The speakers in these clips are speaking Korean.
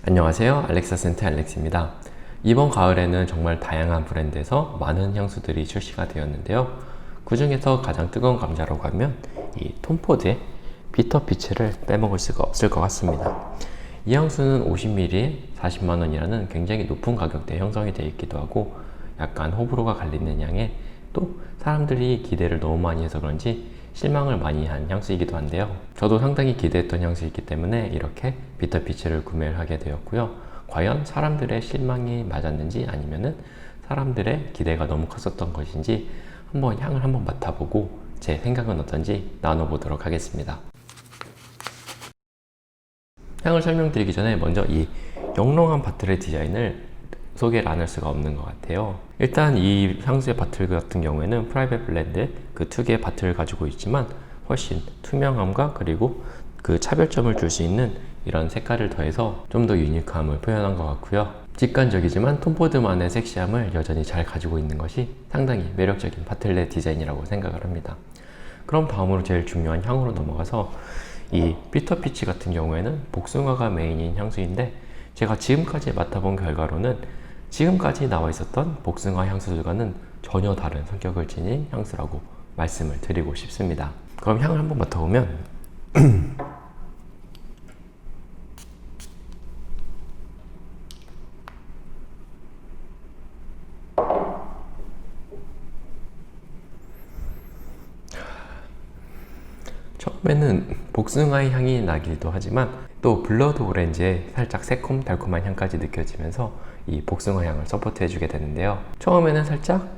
안녕하세요. 알렉사 센터 알렉스입니다. 이번 가을에는 정말 다양한 브랜드에서 많은 향수들이 출시가 되었는데요. 그 중에서 가장 뜨거운 감자라고 하면 이 톰포드의 비터 피치를 빼먹을 수가 없을 것 같습니다. 이 향수는 50ml에 40만원이라는 굉장히 높은 가격대에 형성이 되어 있기도 하고 약간 호불호가 갈리는 향에 또 사람들이 기대를 너무 많이 해서 그런지 실망을 많이 한 향수이기도 한데요. 저도 상당히 기대했던 향수이기 때문에 이렇게 비터 피치를 구매를 하게 되었고요. 과연 사람들의 실망이 맞았는지 아니면은 사람들의 기대가 너무 컸었던 것인지 한번 향을 한번 맡아보고 제 생각은 어떤지 나눠보도록 하겠습니다. 향을 설명드리기 전에 먼저 이 영롱한 바틀의 디자인을 소개를 안 할 수가 없는 것 같아요. 일단 이 향수의 바틀 같은 경우에는 프라이빗 블렌드 그 특유의 바틀을 가지고 있지만 훨씬 투명함과 그리고 그 차별점을 줄 수 있는 이런 색깔을 더해서 좀 더 유니크함을 표현한 것 같고요. 직관적이지만 톰포드만의 섹시함을 여전히 잘 가지고 있는 것이 상당히 매력적인 바틀의 디자인이라고 생각을 합니다. 그럼 다음으로 제일 중요한 향으로 넘어가서 이 비터 피치 같은 경우에는 복숭아가 메인인 향수인데 제가 지금까지 맡아본 결과로는 지금까지 나와 있었던 복숭아 향수들과는 전혀 다른 성격을 지닌 향수라고 말씀을 드리고 싶습니다. 그럼 향을 한번 맡아보면 처음에는 복숭아의 향이 나기도 하지만 또 블러드 오렌지의 살짝 새콤달콤한 향까지 느껴지면서 이 복숭아 향을 서포트해주게 되는데요. 처음에는 살짝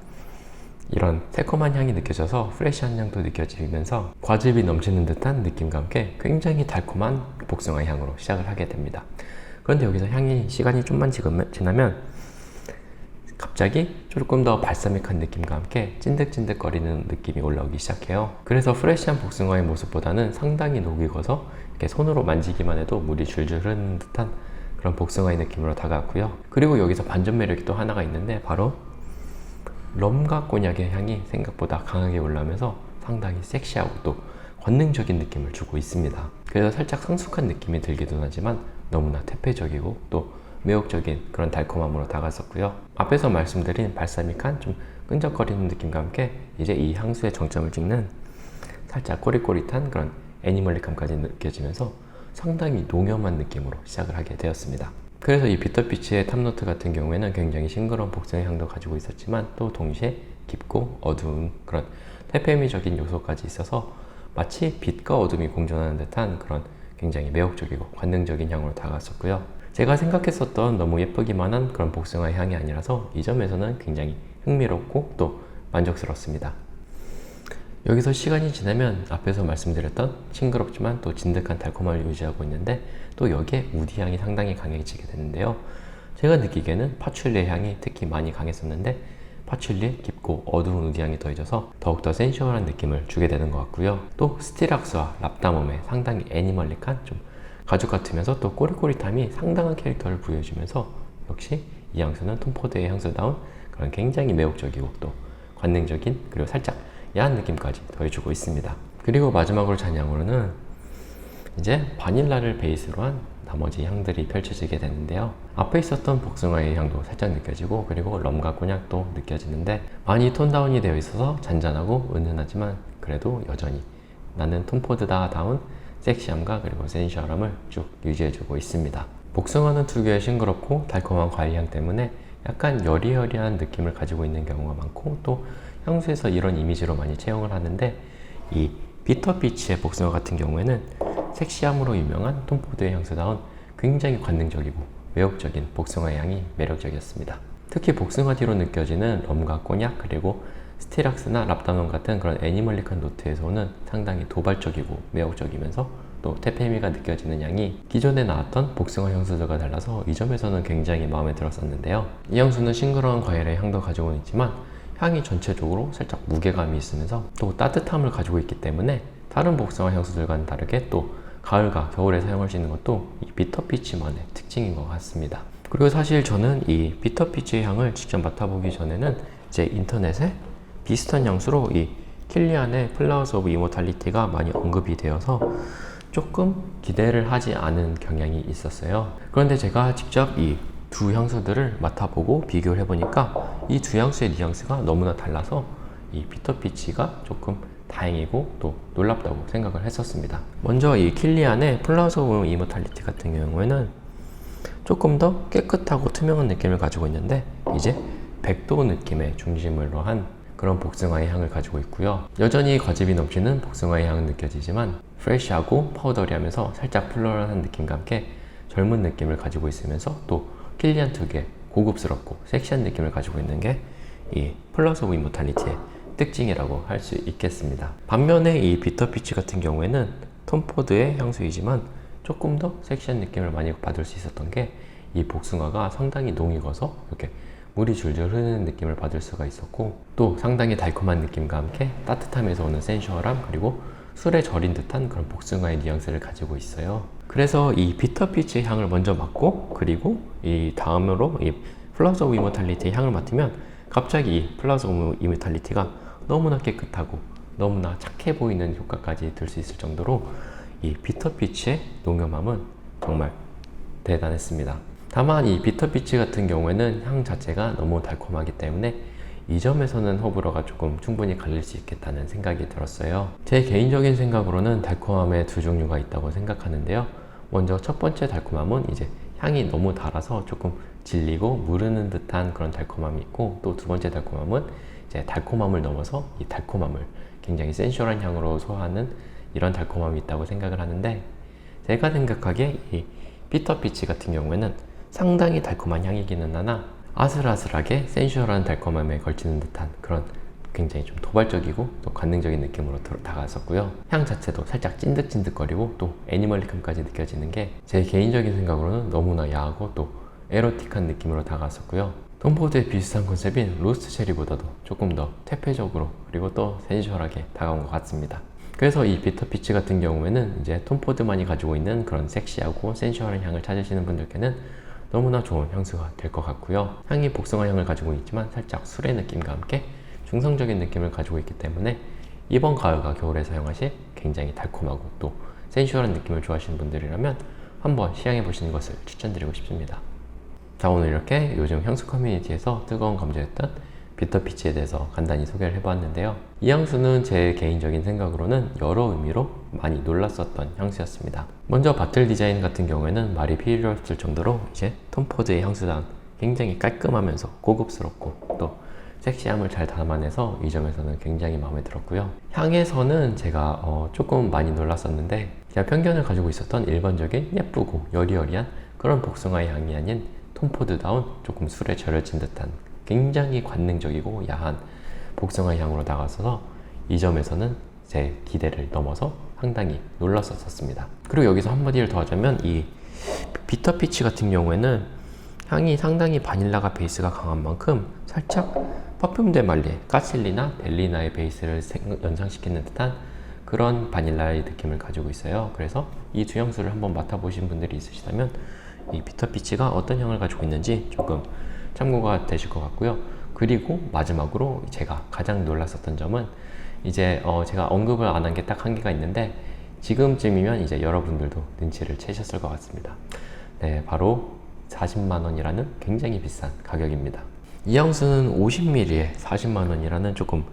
이런 새콤한 향이 느껴져서 프레시한 향도 느껴지면서 과즙이 넘치는 듯한 느낌과 함께 굉장히 달콤한 복숭아 향으로 시작을 하게 됩니다. 그런데 여기서 향이 시간이 좀만 지나면 갑자기 조금 더 발사믹한 느낌과 함께 찐득찐득거리는 느낌이 올라오기 시작해요. 그래서 프레시한 복숭아의 모습보다는 상당히 녹이 익어서 이렇게 손으로 만지기만 해도 물이 줄줄 흐르는 듯한 그런 복숭아의 느낌으로 다가왔고요. 그리고 여기서 반전 매력이 또 하나가 있는데 바로 럼과 꼬냑의 향이 생각보다 강하게 올라오면서 상당히 섹시하고 또 권능적인 느낌을 주고 있습니다. 그래서 살짝 성숙한 느낌이 들기도 하지만 너무나 퇴폐적이고 또 매혹적인 그런 달콤함으로 다가섰고요. 앞에서 말씀드린 발사믹한 좀 끈적거리는 느낌과 함께 이제 이 향수의 정점을 찍는 살짝 꼬릿꼬릿한 그런 애니멀릭함까지 느껴지면서 상당히 농염한 느낌으로 시작을 하게 되었습니다. 그래서 이 비터피치의 탑노트 같은 경우에는 굉장히 싱그러운 복숭아 향도 가지고 있었지만 또 동시에 깊고 어두운 그런 테페미적인 요소까지 있어서 마치 빛과 어둠이 공존하는 듯한 그런 굉장히 매혹적이고 관능적인 향으로 다가왔었고요. 제가 생각했었던 너무 예쁘기만 한 그런 복숭아의 향이 아니라서 이 점에서는 굉장히 흥미롭고 또 만족스럽습니다. 여기서 시간이 지나면 앞에서 말씀드렸던 싱그럽지만 또 진득한 달콤함을 유지하고 있는데 또 여기에 우디 향이 상당히 강해지게 되는데요. 제가 느끼기에는 파출리의 향이 특히 많이 강했었는데 파출리의 깊고 어두운 우디 향이 더해져서 더욱더 센슈얼한 느낌을 주게 되는 것 같고요. 또 스티락스와 랍다mom의 상당히 애니멀릭한 좀 가죽 같으면서 또 꼬릿꼬릿함이 상당한 캐릭터를 부여해주면서 역시 이 향수는 톰포드의 향수다운 그런 굉장히 매혹적이고 또 관능적인 그리고 살짝 야한 느낌까지 더해주고 있습니다. 그리고 마지막으로 잔향으로는 이제 바닐라를 베이스로 한 나머지 향들이 펼쳐지게 되는데요. 앞에 있었던 복숭아의 향도 살짝 느껴지고 그리고 럼과 꼬냑도 느껴지는데 많이 톤다운이 되어 있어서 잔잔하고 은은하지만 그래도 여전히 나는 톰포드다 다운 섹시함과 그리고 센슈얼함을 쭉 유지해주고 있습니다. 복숭아는 특유의 싱그럽고 달콤한 과일향 때문에 약간 여리여리한 느낌을 가지고 있는 경우가 많고 또 향수에서 이런 이미지로 많이 채용을 하는데 이 비터피치의 복숭아 같은 경우에는 섹시함으로 유명한 톰포드의 향수다운 굉장히 관능적이고 매혹적인 복숭아의 향이 매력적이었습니다. 특히 복숭아 뒤로 느껴지는 럼과 꼬냑 그리고 스티락스나 랍다논 같은 그런 애니멀릭한 노트에서 오는 상당히 도발적이고 매혹적이면서 또 테페미가 느껴지는 향이 기존에 나왔던 복숭아 향수들과 달라서 이 점에서는 굉장히 마음에 들었었는데요. 이 향수는 싱그러운 과일의 향도 가지고 있지만 향이 전체적으로 살짝 무게감이 있으면서 또 따뜻함을 가지고 있기 때문에 다른 복숭아 향수들과는 다르게 또 가을과 겨울에 사용할 수 있는 것도 이 비터피치만의 특징인 것 같습니다. 그리고 사실 저는 이 비터피치의 향을 직접 맡아보기 전에는 제 인터넷에 비슷한 향수로 이 킬리안의 플라워스 오브 이모탈리티가 많이 언급이 되어서 조금 기대를 하지 않은 경향이 있었어요. 그런데 제가 직접 이 두 향수들을 맡아보고 비교를 해보니까 이 두 향수의 뉘앙스가 너무나 달라서 이 비터 피치가 조금 다행이고 또 놀랍다고 생각을 했었습니다. 먼저 이 킬리안의 플라워스 오브 이모탈리티 같은 경우에는 조금 더 깨끗하고 투명한 느낌을 가지고 있는데 이제 백도 느낌의 중심으로 한 그런 복숭아의 향을 가지고 있고요. 여전히 거집이 넘치는 복숭아의 향은 느껴지지만 프레쉬하고 파우더리하면서 살짝 플로럴한 느낌과 함께 젊은 느낌을 가지고 있으면서 또 킬리안 특유의 고급스럽고 섹시한 느낌을 가지고 있는 게 이 플라워스 오브 이모탈리티의 특징이라고 할 수 있겠습니다. 반면에 이 비터 피치 같은 경우에는 톰 포드의 향수이지만 조금 더 섹시한 느낌을 많이 받을 수 있었던 게 이 복숭아가 상당히 농익어서 이렇게 물이 줄줄 흐르는 느낌을 받을 수가 있었고 또 상당히 달콤한 느낌과 함께 따뜻함에서 오는 센슈얼함 그리고 술에 절인 듯한 그런 복숭아의 뉘앙스를 가지고 있어요. 그래서 이 비터 피치의 향을 먼저 맡고 그리고 이 다음으로 이 플라워스 오브 이모탈리티의 향을 맡으면 갑자기 이 플라워스 오브 이모탈리티가 너무나 깨끗하고 너무나 착해 보이는 효과까지 들 수 있을 정도로 이 비터 피치의 농염함은 정말 대단했습니다. 다만 이 비터 피치 같은 경우에는 향 자체가 너무 달콤하기 때문에 이 점에서는 호불호가 조금 충분히 갈릴 수 있겠다는 생각이 들었어요. 제 개인적인 생각으로는 달콤함의 두 종류가 있다고 생각하는데요. 먼저 첫 번째 달콤함은 이제 향이 너무 달아서 조금 질리고 무르는 듯한 그런 달콤함이 있고 또 두 번째 달콤함은 이제 달콤함을 넘어서 이 달콤함을 굉장히 센슈얼한 향으로 소화하는 이런 달콤함이 있다고 생각을 하는데 제가 생각하기에 이 비터 피치 같은 경우에는 상당히 달콤한 향이기는 하나 아슬아슬하게 센슈얼한 달콤함에 걸치는 듯한 그런 굉장히 좀 도발적이고 또 관능적인 느낌으로 다가왔었고요. 향 자체도 살짝 찐득찐득거리고 또 애니멀릭함까지 느껴지는 게 제 개인적인 생각으로는 너무나 야하고 또 에로틱한 느낌으로 다가왔었고요. 톰 포드의 비슷한 컨셉인 로스트 체리보다도 조금 더 퇴폐적으로 그리고 또 센슈얼하게 다가온 것 같습니다. 그래서 이 비터 피치 같은 경우에는 이제 톰 포드만이 가지고 있는 그런 섹시하고 센슈얼한 향을 찾으시는 분들께는 너무나 좋은 향수가 될 것 같고요. 향이 복숭아 향을 가지고 있지만 살짝 술의 느낌과 함께 중성적인 느낌을 가지고 있기 때문에 이번 가을과 겨울에 사용하실 굉장히 달콤하고 또 센슈얼한 느낌을 좋아하시는 분들이라면 한번 시향해 보시는 것을 추천드리고 싶습니다. 자, 오늘 이렇게 요즘 향수 커뮤니티에서 뜨거운 감자였던 비터 피치에 대해서 간단히 소개를 해보았는데요. 이 향수는 제 개인적인 생각으로는 여러 의미로 많이 놀랐었던 향수였습니다. 먼저 바틀 디자인 같은 경우에는 말이 필요 없을 정도로 이제 톰 포드의 향수단 굉장히 깔끔하면서 고급스럽고 또 섹시함을 잘 담아내서 이 점에서는 굉장히 마음에 들었고요. 향에서는 제가 조금 많이 놀랐었는데 제가 편견을 가지고 있었던 일반적인 예쁘고 여리여리한 그런 복숭아의 향이 아닌 톰 포드다운 조금 술에 절여진 듯한 굉장히 관능적이고 야한 복숭아 향으로 다가서서 이 점에서는 제 기대를 넘어서 상당히 놀랐었습니다. 그리고 여기서 한마디를 더 하자면 이 비터 피치 같은 경우에는 향이 상당히 바닐라가 베이스가 강한 만큼 살짝 퍼퓸 데 말리에 까실리나 벨리나의 베이스를 연상시키는 듯한 그런 바닐라의 느낌을 가지고 있어요. 그래서 이 두 향수를 한번 맡아보신 분들이 있으시다면 이 비터 피치가 어떤 향을 가지고 있는지 조금 참고가 되실 것 같고요. 그리고 마지막으로 제가 가장 놀랐었던 점은 이제 제가 언급을 안 한 게 딱 한 개가 있는데 지금쯤이면 이제 여러분들도 눈치를 채셨을 것 같습니다. 네, 바로 40만 원이라는 굉장히 비싼 가격입니다. 이 향수는 50ml에 40만 원이라는 조금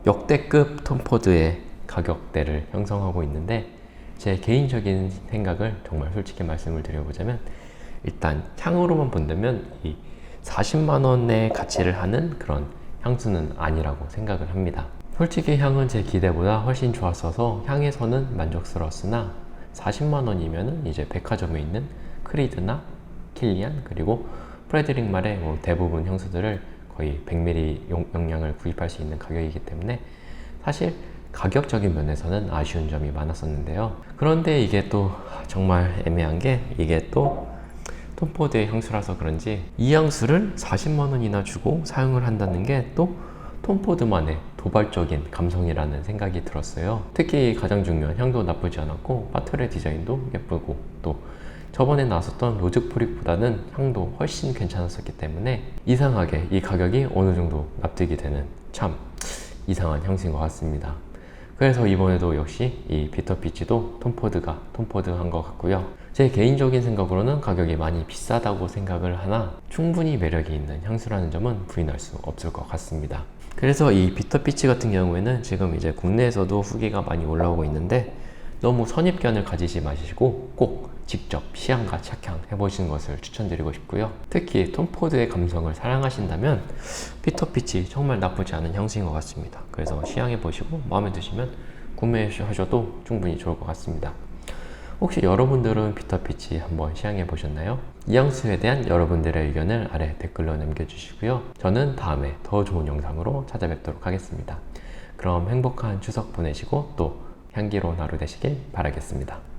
역대급 톰 포드의 가격대를 형성하고 있는데 제 개인적인 생각을 정말 솔직히 말씀을 드려보자면 일단 향으로만 본다면 이 40만 원의 가치를 하는 그런 향수는 아니라고 생각을 합니다. 솔직히 향은 제 기대보다 훨씬 좋았어서 향에서는 만족스러웠으나 40만 원이면은 이제 백화점에 있는 크리드나 킬리안 그리고 프레드릭 말의 대부분 향수들을 거의 100ml 용량을 구입할 수 있는 가격이기 때문에 사실 가격적인 면에서는 아쉬운 점이 많았었는데요. 그런데 이게 또 정말 애매한 게 이게 또 톰 포드의 향수라서 그런지 이 향수를 40만 원이나 주고 사용을 한다는 게 또 톰 포드만의 도발적인 감성이라는 생각이 들었어요. 특히 가장 중요한 향도 나쁘지 않았고 바틀의 디자인도 예쁘고 또 저번에 나왔었던 로즈 프릭보다는 향도 훨씬 괜찮았었기 때문에 이상하게 이 가격이 어느 정도 납득이 되는 참 이상한 향수인 것 같습니다. 그래서 이번에도 역시 이 비터피치도 톰포드한 것 같고요. 제 개인적인 생각으로는 가격이 많이 비싸다고 생각을 하나 충분히 매력이 있는 향수라는 점은 부인할 수 없을 것 같습니다. 그래서 이 비터피치 같은 경우에는 지금 이제 국내에서도 후기가 많이 올라오고 있는데 너무 선입견을 가지지 마시고 꼭 직접 시향과 착향 해보시는 것을 추천드리고 싶고요. 특히 톰포드의 감성을 사랑하신다면 비터피치 정말 나쁘지 않은 향수인 것 같습니다. 그래서 시향해보시고 마음에 드시면 구매하셔도 충분히 좋을 것 같습니다. 혹시 여러분들은 비터피치 한번 시향해보셨나요? 이 향수에 대한 여러분들의 의견을 아래 댓글로 남겨주시고요. 저는 다음에 더 좋은 영상으로 찾아뵙도록 하겠습니다. 그럼 행복한 추석 보내시고 또 향기로운 하루 되시길 바라겠습니다.